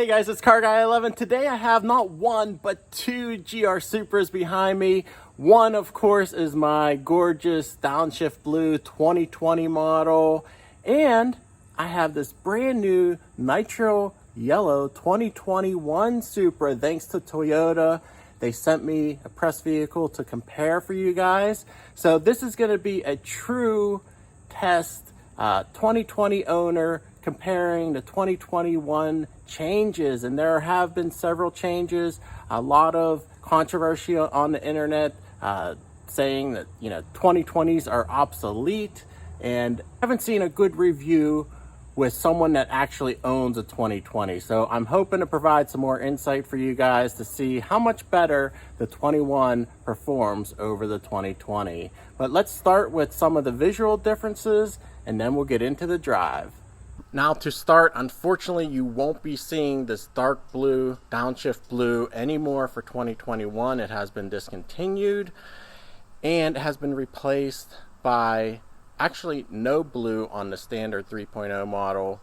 Hey guys, it's Car Guy 11. Today I have not one, but two GR Supras behind me. One, of course, is my gorgeous downshift blue 2020 model. And I have this brand new nitro yellow 2021 Supra, thanks to Toyota. They sent me a press vehicle to compare for you guys. So this is gonna be a true test 2020 owner comparing the 2021 changes, and there have been several changes. A lot of controversy on the internet saying that 2020s are obsolete, and I haven't seen a good review with someone that actually owns a 2020. So I'm hoping to provide some more insight for you guys to see how much better the 21 performs over the 2020. But let's start with some of the visual differences, and then we'll get into the drive. Now to start, unfortunately, you won't be seeing this dark blue, downshift blue anymore for 2021. It has been discontinued and has been replaced by actually no blue on the standard 3.0 model,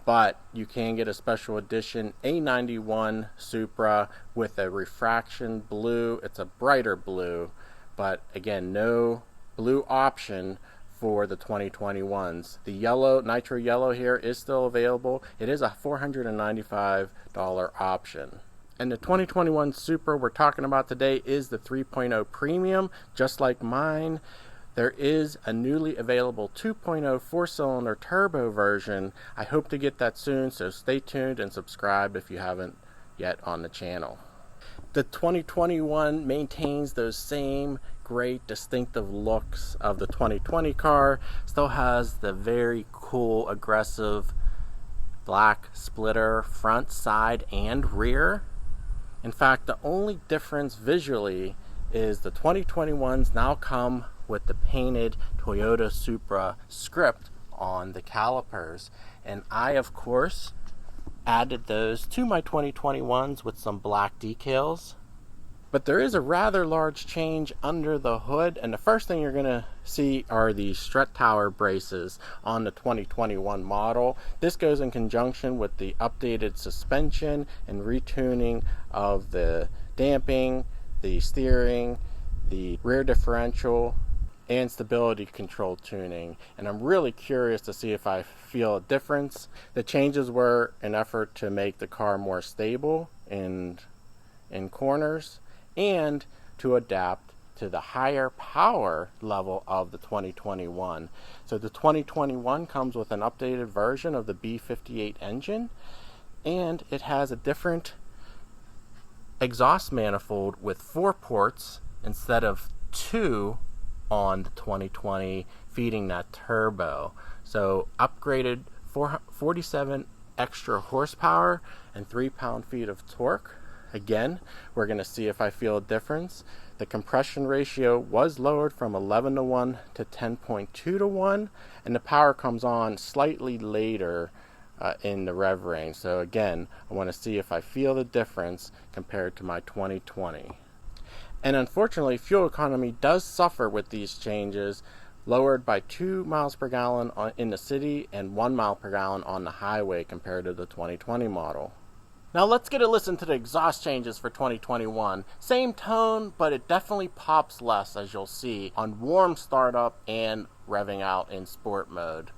but you can get a special edition A91 Supra with a refraction blue. It's a brighter blue, but again, no blue option for the 2021s. The yellow, nitro yellow here is still available. It is a $495 option. And the 2021 Supra we're talking about today is the 3.0 Premium, just like mine. There is a newly available 2.0 four-cylinder turbo version. I hope to get that soon, so stay tuned and subscribe if you haven't yet on the channel. The 2021 maintains those same great distinctive looks of the 2020 car. Still has the very cool, aggressive black splitter front, side, and rear. In fact, the only difference visually is the 2021s now come with the painted Toyota Supra script on the calipers, and I of course added those to my 2021s with some black decals. But there is a rather large change under the hood, and the first thing you're going to see are the strut tower braces on the 2021 model. This goes in conjunction with the updated suspension and retuning of the damping, the steering, the rear differential, and stability control tuning, and I'm really curious to see if I feel a difference. The changes were an effort to make the car more stable in corners and to adapt to the higher power level of the 2021. So the 2021 comes with an updated version of the B58 engine, and it has a different exhaust manifold with 4 ports instead of 2 on the 2020, feeding that turbo. So upgraded 47 extra horsepower and 3 pound-feet of torque. Again, we're going to see if I feel a difference. The compression ratio was lowered from 11:1 to 10.2:1, and the power comes on slightly later in the rev range. So again, I want to see if I feel the difference compared to my 2020. And unfortunately, fuel economy does suffer with these changes, lowered by 2 miles per gallon in the city and 1 mile per gallon on the highway compared to the 2020 model. Now let's get a listen to the exhaust changes for 2021. Same tone, but it definitely pops less, as you'll see, on warm startup and revving out in sport mode.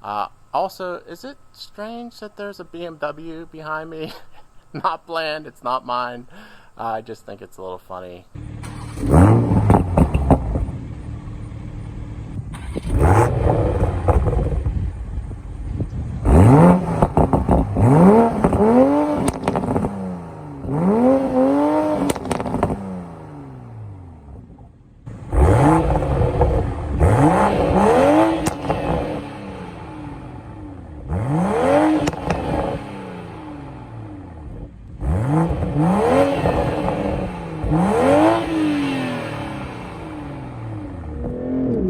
Also, is it strange that there's a BMW behind me? Not planned, it's not mine. I just think it's a little funny.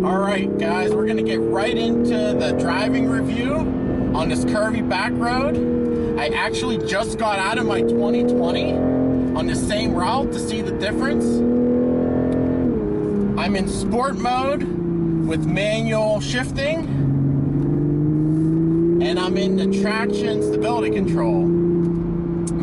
Alright guys, we're going to get right into the driving review on this curvy back road. I actually just got out of my 2020 on the same route to see the difference. I'm in sport mode with manual shifting, and I'm in the traction stability control.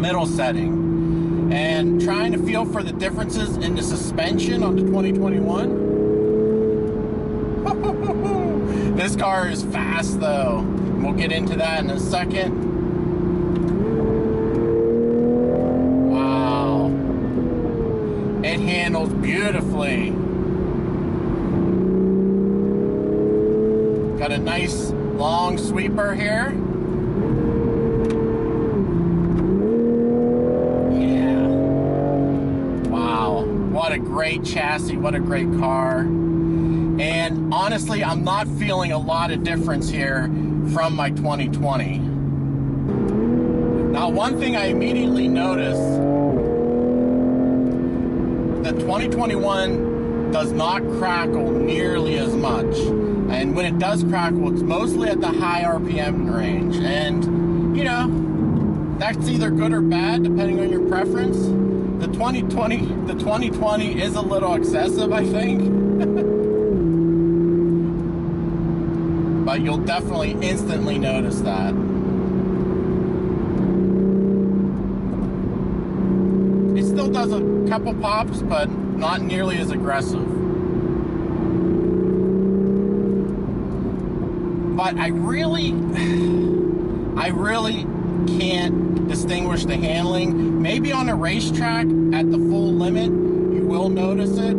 middle setting. And trying to feel for the differences in the suspension on the 2021. This car is fast though. We'll get into that in a second. Wow. It handles beautifully. Got a nice long sweeper here. Yeah. Wow. What a great chassis. What a great car. And honestly, I'm not feeling a lot of difference here from my 2020. Now, one thing I immediately noticed, the 2021 does not crackle nearly as much. And when it does crackle, it's mostly at the high RPM range. And, you know, that's either good or bad, depending on your preference. The 2020 is a little excessive, I think. But you'll definitely instantly notice that. It still does a couple pops, but not nearly as aggressive. But I really can't distinguish the handling. Maybe on a racetrack at the full limit, you will notice it.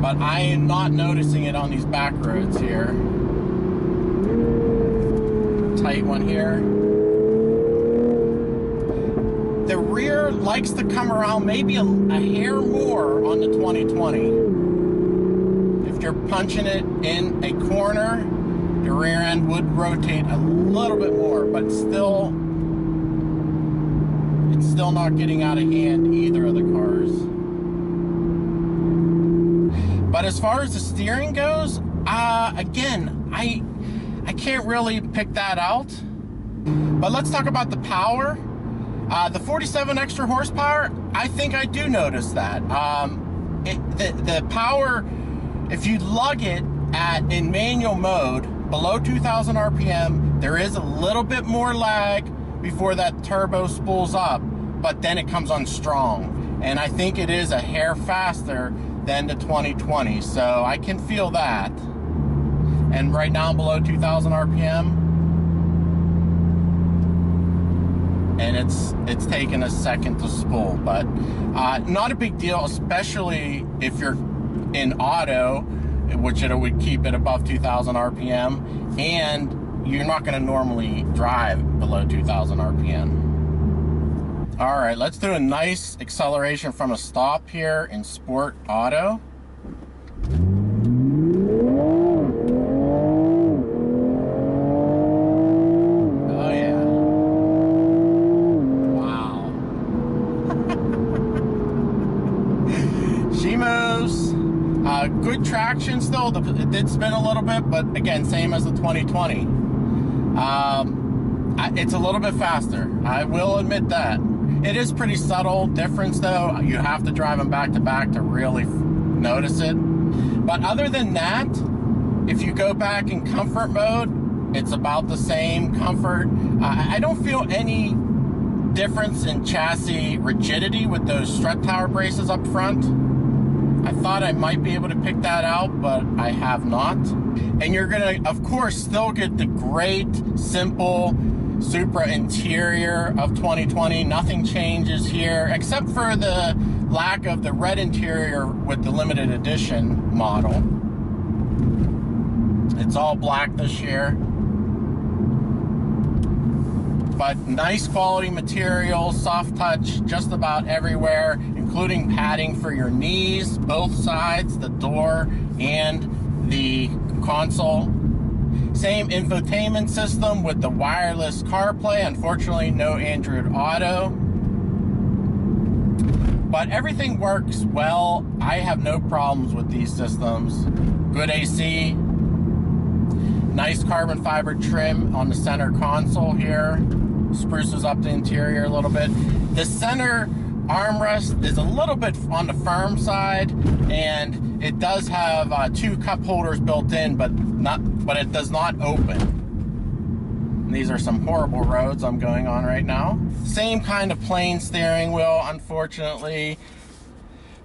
But I am not noticing it on these back roads here. Tight one here. The rear likes to come around maybe a hair more on the 2020. If you're punching it in a corner, the rear end would rotate a little bit more, but still, it's still not getting out of hand, either of the cars. But as far as the steering goes, again, I can't really pick that out. But let's talk about the power. The 47 extra horsepower, I think I do notice that. The power, if you lug it in manual mode, below 2,000 RPM, there is a little bit more lag before that turbo spools up, but then it comes on strong. And I think it is a hair faster than the 2020, so I can feel that. And right now I'm below 2,000 RPM. And it's taken a second to spool, but not a big deal, especially if you're in auto, which it would keep it above 2,000 RPM, and you're not going to normally drive below 2,000 RPM. All right, let's do a nice acceleration from a stop here in Sport Auto. Oh yeah. Wow. She moves. Good traction still. It did spin a little bit, but again, same as the 2020. It's a little bit faster. I will admit that. It is pretty subtle difference though. You have to drive them back to back to really notice it. But other than that, if you go back in comfort mode, it's about the same comfort. I don't feel any difference in chassis rigidity with those strut tower braces up front. I thought I might be able to pick that out, but I have not. And you're gonna, of course, still get the great, simple Supra interior of 2020. Nothing changes here, except for the lack of the red interior with the limited edition model. It's all black this year. But nice quality material, soft touch just about everywhere, including padding for your knees, both sides, the door and the console. Same infotainment system with the wireless CarPlay. Unfortunately, no Android Auto. But everything works well. I have no problems with these systems. Good AC. Nice carbon fiber trim on the center console here. Spruces up the interior a little bit. The center armrest is a little bit on the firm side, and it does have two cup holders built in, but it does not open. And these are some horrible roads I'm going on right now. Same kind of plain steering wheel, unfortunately.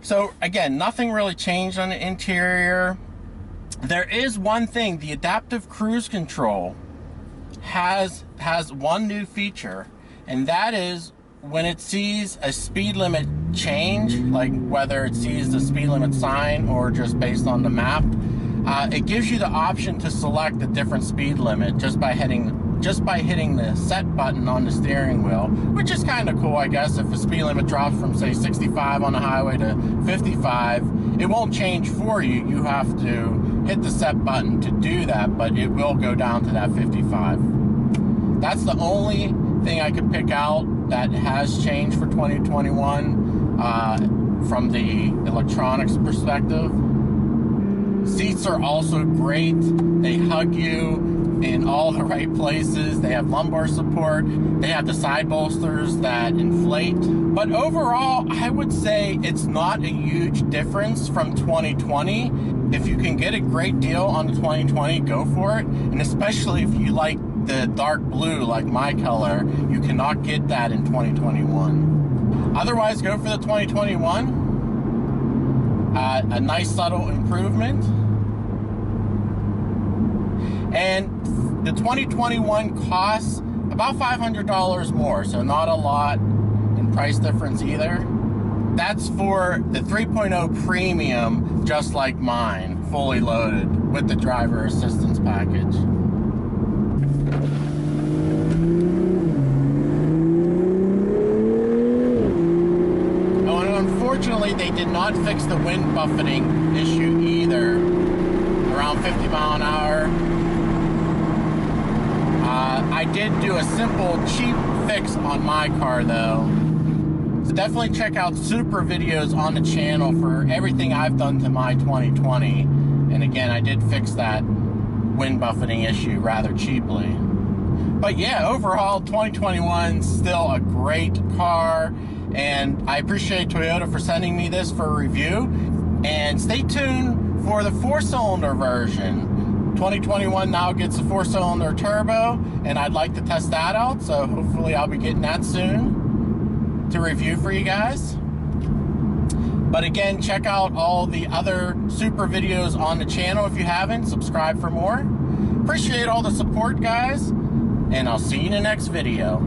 So again, nothing really changed on the interior. There is one thing, the adaptive cruise control has one new feature, and that is when it sees a speed limit change, like whether it sees the speed limit sign or just based on the map, it gives you the option to select a different speed limit just by hitting the set button on the steering wheel, which is kind of cool, I guess. If the speed limit drops from, say, 65 on the highway to 55, it won't change for you. You have to hit the set button to do that, but it will go down to that 55. That's the only thing I could pick out that has changed for 2021 from the electronics perspective. Seats are also great. They hug you in all the right places. They have lumbar support. They have the side bolsters that inflate. But overall, I would say it's not a huge difference from 2020. If you can get a great deal on the 2020, go for it. And especially if you like the dark blue like my color, you cannot get that in 2021. Otherwise, go for the 2021. A nice subtle improvement. And the 2021 costs about $500 more, so not a lot in price difference either. That's for the 3.0 premium, just like mine, fully loaded with the driver assistance package. Oh, and unfortunately, they did not fix the wind buffeting issue either. Around 50 mile an hour. I did do a simple, cheap fix on my car though. So definitely check out Supra videos on the channel for everything I've done to my 2020. And again, I did fix that wind buffeting issue rather cheaply. But yeah, overall, 2021 still a great car. And I appreciate Toyota for sending me this for a review. And stay tuned for the 4-cylinder version. 2021 now gets a 4-cylinder turbo, and I'd like to test that out, so hopefully I'll be getting that soon to review for you guys. But again, check out all the other Supra videos on the channel if you haven't. Subscribe for more. Appreciate all the support, guys, and I'll see you in the next video.